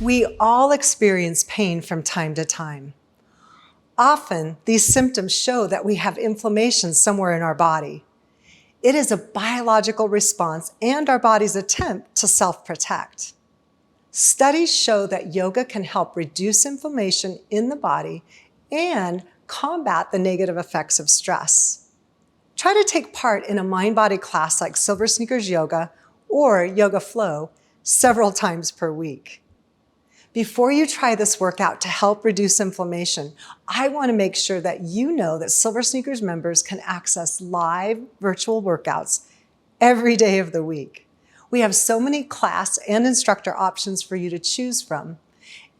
We all experience pain from time to time. Often, these symptoms show that we have inflammation somewhere in our body. It is a biological response and our body's attempt to self-protect. Studies show that yoga can help reduce inflammation in the body and combat the negative effects of stress. Try to take part in a mind-body class like SilverSneakers Yoga or Yoga Flow several times per week. Before you try this workout to help reduce inflammation, I want to make sure that you know that SilverSneakers members can access live virtual workouts every day of the week. We have so many class and instructor options for you to choose from.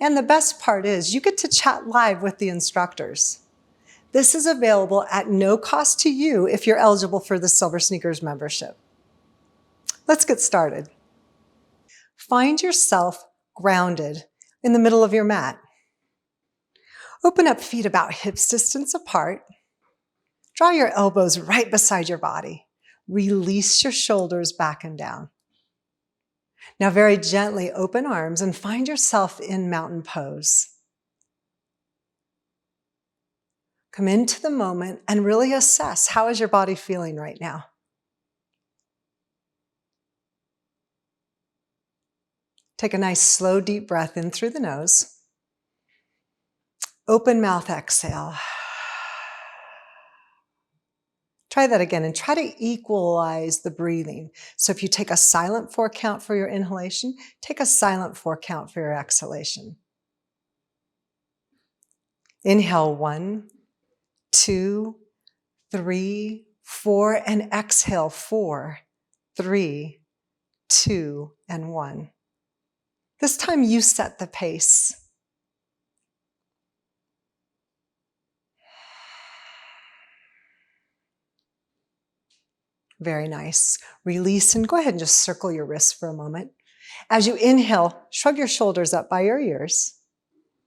And the best part is you get to chat live with the instructors. This is available at no cost to you if you're eligible for the SilverSneakers membership. Let's get started. Find yourself grounded in the middle of your mat. Open up feet about hips distance apart. Draw your elbows right beside your body. Release your shoulders back and down. Now very gently open arms and find yourself in mountain pose. Come into the moment and really assess, how is your body feeling right now? Take a nice slow deep breath in through the nose. Open mouth exhale. Try that again and try to equalize the breathing. So if you take a silent 4 count for your inhalation, take a silent 4 count for your exhalation. Inhale 1, 2, 3, 4, and exhale 4, 3, 2, and 1. This time you set the pace. Very nice. Release and go ahead and just circle your wrists for a moment. As you inhale, shrug your shoulders up by your ears.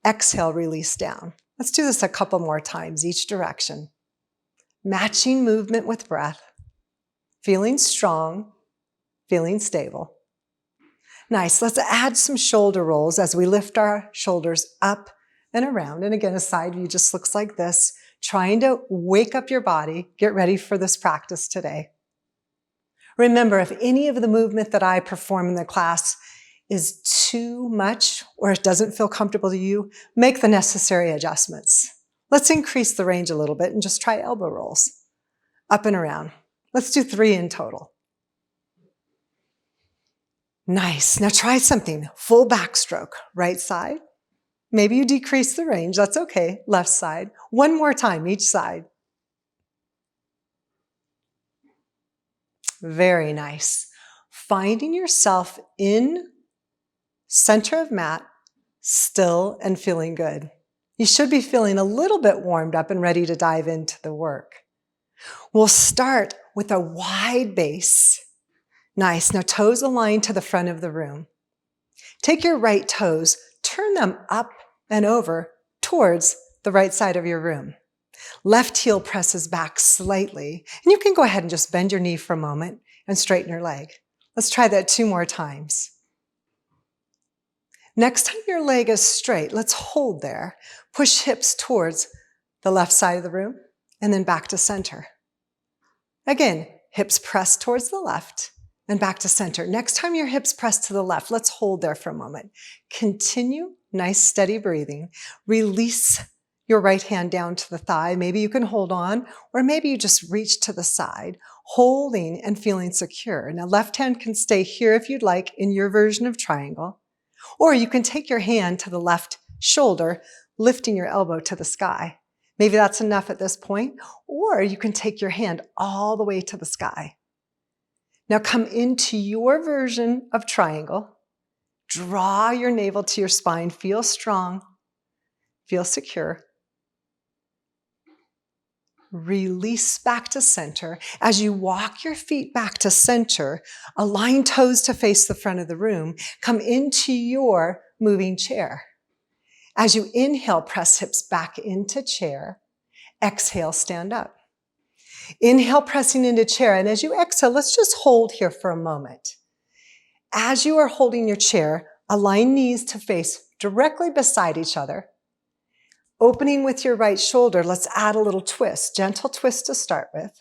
Exhale, release down. Let's do this a couple more times, each direction. Matching movement with breath. Feeling strong, feeling stable. Nice. Let's add some shoulder rolls as we lift our shoulders up and around. And again, a side view just looks like this, trying to wake up your body. Get ready for this practice today. Remember, if any of the movement that I perform in the class is too much or it doesn't feel comfortable to you, make the necessary adjustments. Let's increase the range a little bit and just try elbow rolls. Up and around. Let's do 3 in total. Nice. Now try something. Full backstroke. Right side. Maybe you decrease the range. That's okay. Left side. 1 more time, each side. Very nice. Finding yourself in center of mat, still and feeling good. You should be feeling a little bit warmed up and ready to dive into the work. We'll start with a wide base. Nice. Now toes aligned to the front of the room. Take your right toes, turn them up and over towards the right side of your room. Left heel presses back slightly, and you can go ahead and just bend your knee for a moment and straighten your leg. Let's try that 2 more times. Next time your leg is straight, let's hold there. Push hips towards the left side of the room and then back to center. Again, hips press towards the left and back to center. Next time your hips press to the left, let's hold there for a moment. Continue, nice steady breathing. Release your right hand down to the thigh. Maybe you can hold on, or maybe you just reach to the side, holding and feeling secure. Now left hand can stay here if you'd like in your version of triangle, or you can take your hand to the left shoulder, lifting your elbow to the sky. Maybe that's enough at this point, or you can take your hand all the way to the sky. Now come into your version of triangle. Draw your navel to your spine. Feel strong. Feel secure. Release back to center. As you walk your feet back to center, align toes to face the front of the room. Come into your moving chair. As you inhale, press hips back into chair. Exhale, stand up. Inhale, pressing into chair. And as you exhale, let's just hold here for a moment. As you are holding your chair, align knees to face directly beside each other. Opening with your right shoulder, let's add a little twist. Gentle twist to start with.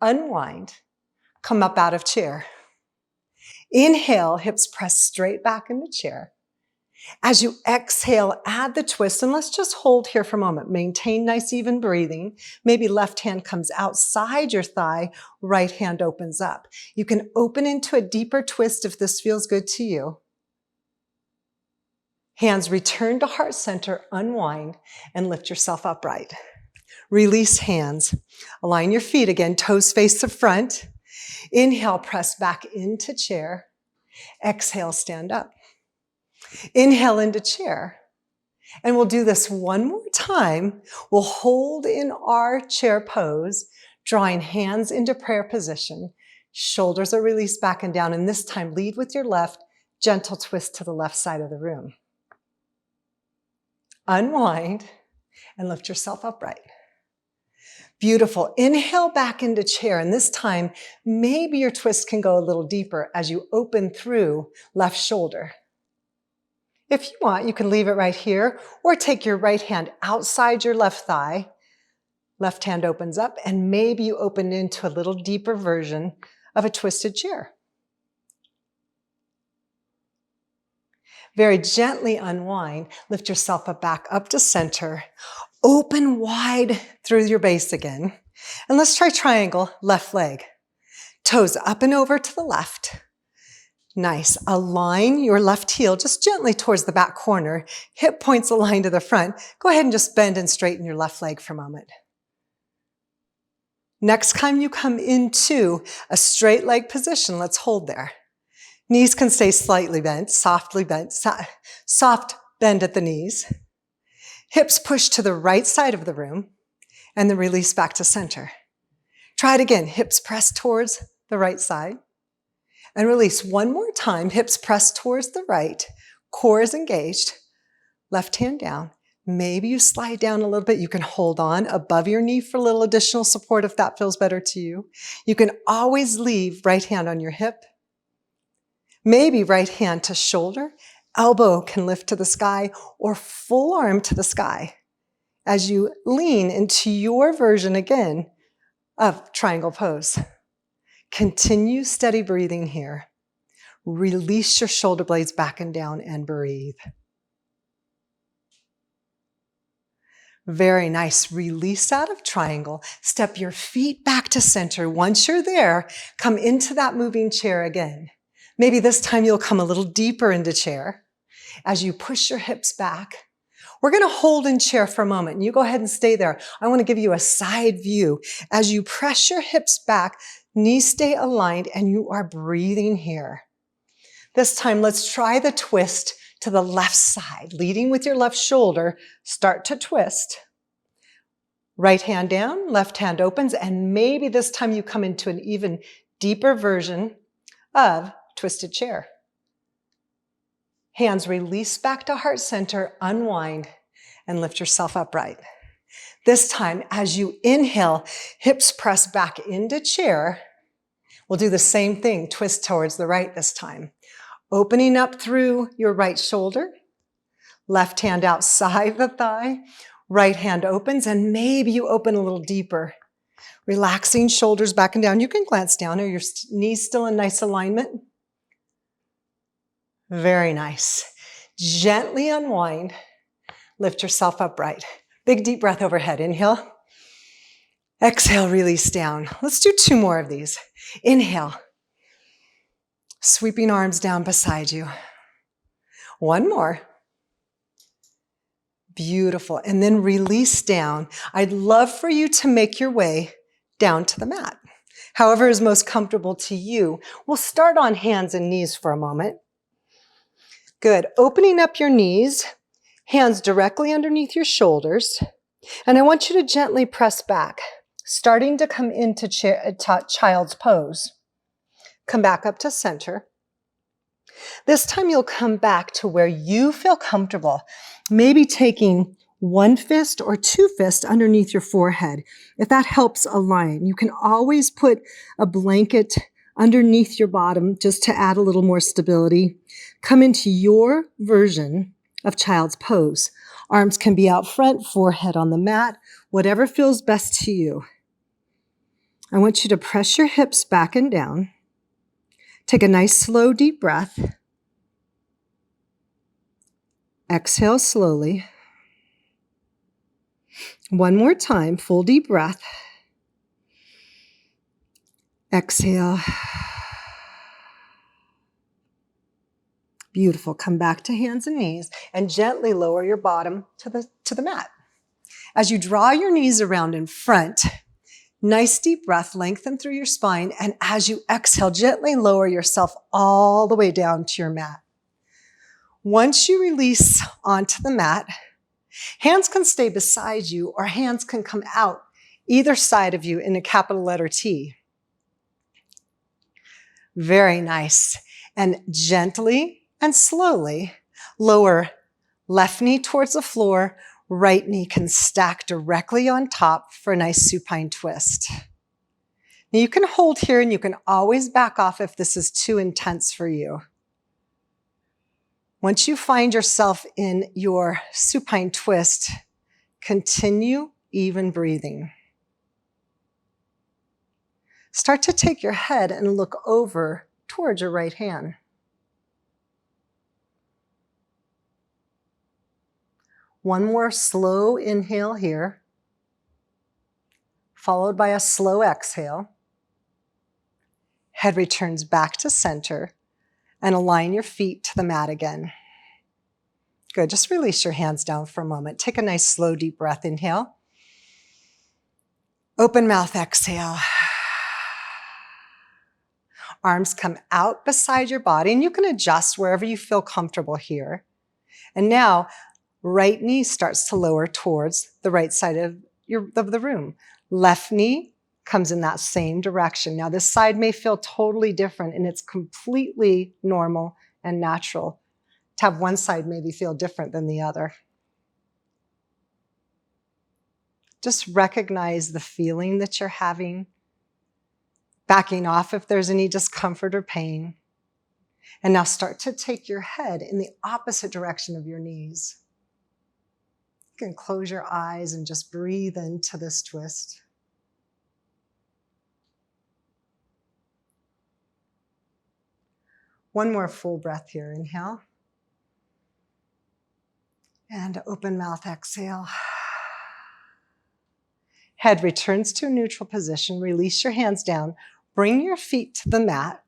Unwind. Come up out of chair. Inhale, hips press straight back into chair. As you exhale, add the twist, and let's just hold here for a moment. Maintain nice even breathing. Maybe left hand comes outside your thigh, right hand opens up. You can open into a deeper twist if this feels good to you. Hands return to heart center, unwind, and lift yourself upright. Release hands. Align your feet again, toes face the front. Inhale, press back into chair. Exhale, stand up. Inhale into chair. And we'll do this one more time. We'll hold in our chair pose, drawing hands into prayer position. Shoulders are released back and down. And this time, lead with your left, gentle twist to the left side of the room. Unwind and lift yourself upright. Beautiful. Inhale back into chair. And this time, maybe your twist can go a little deeper as you open through left shoulder. If you want, you can leave it right here or take your right hand outside your left thigh. Left hand opens up and maybe you open into a little deeper version of a twisted chair. Very gently unwind, lift yourself back up to center. Open wide through your base again. And let's try triangle, left leg. Toes up and over to the left. Nice. Align your left heel just gently towards the back corner. Hip points align to the front. Go ahead and just bend and straighten your left leg for a moment. Next time you come into a straight leg position, let's hold there. Knees can stay slightly bent, softly bent, soft bend at the knees. Hips push to the right side of the room and then release back to center. Try it again. Hips press towards the right side. And release one more time. Hips press towards the right. Core is engaged. Left hand down. Maybe you slide down a little bit. You can hold on above your knee for a little additional support if that feels better to you. You can always leave right hand on your hip. Maybe right hand to shoulder. Elbow can lift to the sky or full arm to the sky as you lean into your version again of triangle pose. Continue steady breathing here. Release your shoulder blades back and down and breathe. Very nice. Release out of triangle. Step your feet back to center. Once you're there, come into that moving chair again. Maybe this time you'll come a little deeper into chair. As you push your hips back, we're going to hold in chair for a moment. And you go ahead and stay there. I want to give you a side view. As you press your hips back, knees stay aligned and you are breathing here. This time, let's try the twist to the left side. Leading with your left shoulder, start to twist. Right hand down, left hand opens, and maybe this time you come into an even deeper version of twisted chair. Hands release back to heart center, unwind, and lift yourself upright. This time, as you inhale, hips press back into chair. We'll do the same thing, twist towards the right this time. Opening up through your right shoulder, left hand outside the thigh, right hand opens, and maybe you open a little deeper. Relaxing shoulders back and down. You can glance down. Are your knees still in nice alignment? Very nice. Gently unwind. Lift yourself upright. Big deep breath overhead. Inhale. Exhale, release down. Let's do 2 more of these. Inhale. Sweeping arms down beside you. 1 more. Beautiful. And then release down. I'd love for you to make your way down to the mat. However is most comfortable to you. We'll start on hands and knees for a moment. Good. Opening up your knees, hands directly underneath your shoulders. And I want you to gently press back, starting to come into child's pose. Come back up to center. This time you'll come back to where you feel comfortable, maybe taking 1 fist or 2 fists underneath your forehead. If that helps align, you can always put a blanket underneath your bottom just to add a little more stability. Come into your version of child's pose. Arms can be out front, forehead on the mat, whatever feels best to you. I want you to press your hips back and down. Take a nice slow deep breath. Exhale slowly. One more time, full deep breath. Exhale. Beautiful. Come back to hands and knees and gently lower your bottom to the mat. As you draw your knees around in front, nice deep breath, lengthen through your spine, and as you exhale, gently lower yourself all the way down to your mat. Once you release onto the mat, hands can stay beside you or hands can come out either side of you in a capital letter T. Very nice. And gently and slowly lower left knee towards the floor, right knee can stack directly on top for a nice supine twist. Now you can hold here and you can always back off if this is too intense for you. Once you find yourself in your supine twist, continue even breathing. Start to take your head and look over towards your right hand. One more slow inhale here, followed by a slow exhale. Head returns back to center and align your feet to the mat again. Good, just release your hands down for a moment. Take a nice slow deep breath, inhale. Open mouth, exhale. Arms come out beside your body and you can adjust wherever you feel comfortable here. And now, right knee starts to lower towards the right side of the room. Left knee comes in that same direction. Now this side may feel totally different and it's completely normal and natural to have one side maybe feel different than the other. Just recognize the feeling that you're having, backing off if there's any discomfort or pain. And now start to take your head in the opposite direction of your knees. You can close your eyes and just breathe into this twist. One more full breath here. Inhale. And open mouth, exhale. Head returns to a neutral position. Release your hands down. Bring your feet to the mat.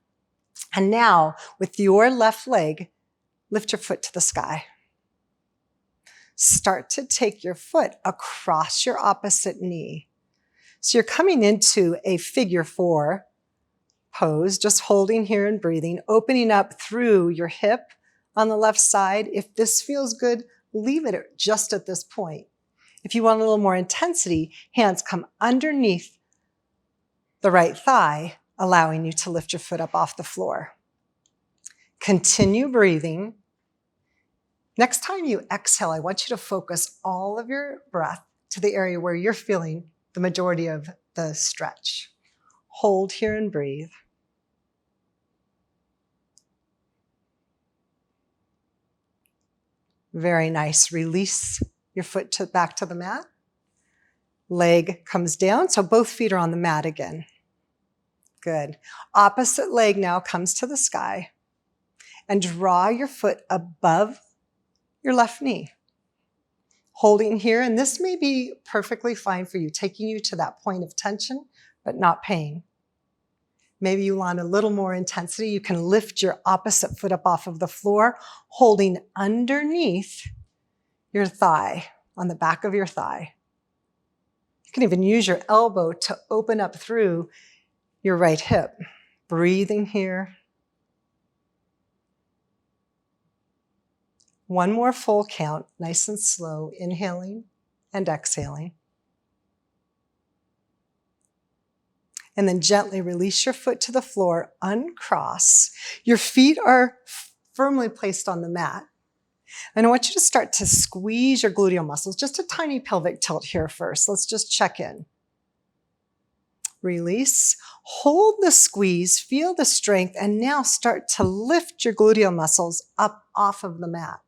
And now, with your left leg, lift your foot to the sky. Start to take your foot across your opposite knee. So you're coming into a figure 4 pose, just holding here and breathing, opening up through your hip on the left side. If this feels good, leave it just at this point. If you want a little more intensity, hands come underneath the right thigh, allowing you to lift your foot up off the floor. Continue breathing. Next time you exhale, I want you to focus all of your breath to the area where you're feeling the majority of the stretch. Hold here and breathe. Very nice. Release your foot back to the mat. Leg comes down, so both feet are on the mat again. Good. Opposite leg now comes to the sky. And draw your foot above your left knee. Holding here, and this may be perfectly fine for you, taking you to that point of tension, but not pain. Maybe you want a little more intensity. You can lift your opposite foot up off of the floor, holding underneath your thigh, on the back of your thigh. You can even use your elbow to open up through your right hip. Breathing here. One more full count, nice and slow, inhaling and exhaling. And then gently release your foot to the floor, uncross. Your feet are firmly placed on the mat. And I want you to start to squeeze your gluteal muscles, just a tiny pelvic tilt here first. Let's just check in. Release. Hold the squeeze, feel the strength, and now start to lift your gluteal muscles up off of the mat.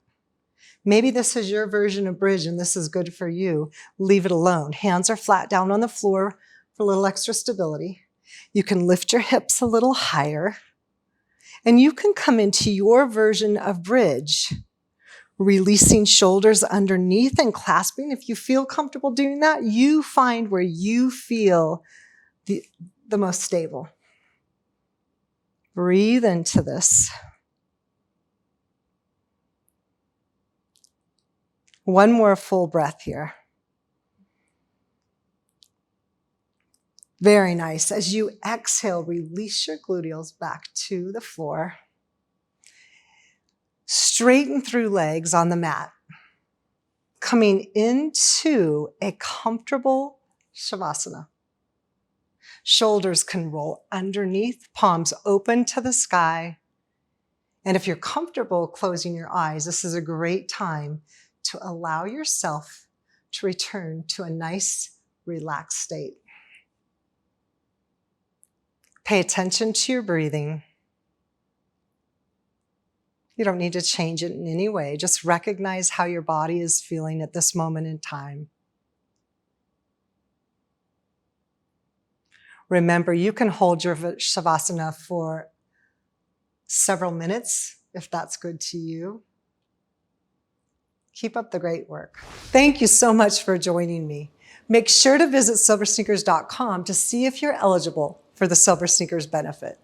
Maybe this is your version of bridge and this is good for you. Leave it alone. Hands are flat down on the floor for a little extra stability. You can lift your hips a little higher. And you can come into your version of bridge, releasing shoulders underneath and clasping. If you feel comfortable doing that, you find where you feel the most stable. Breathe into this. One more full breath here. Very nice. As you exhale, release your gluteals back to the floor. Straighten through legs on the mat. Coming into a comfortable Shavasana. Shoulders can roll underneath, palms open to the sky. And if you're comfortable closing your eyes, this is a great time to allow yourself to return to a nice, relaxed state. Pay attention to your breathing. You don't need to change it in any way. Just recognize how your body is feeling at this moment in time. Remember, you can hold your Shavasana for several minutes if that's good to you. Keep up the great work. Thank you so much for joining me. Make sure to visit SilverSneakers.com to see if you're eligible for the Silver Sneakers benefit.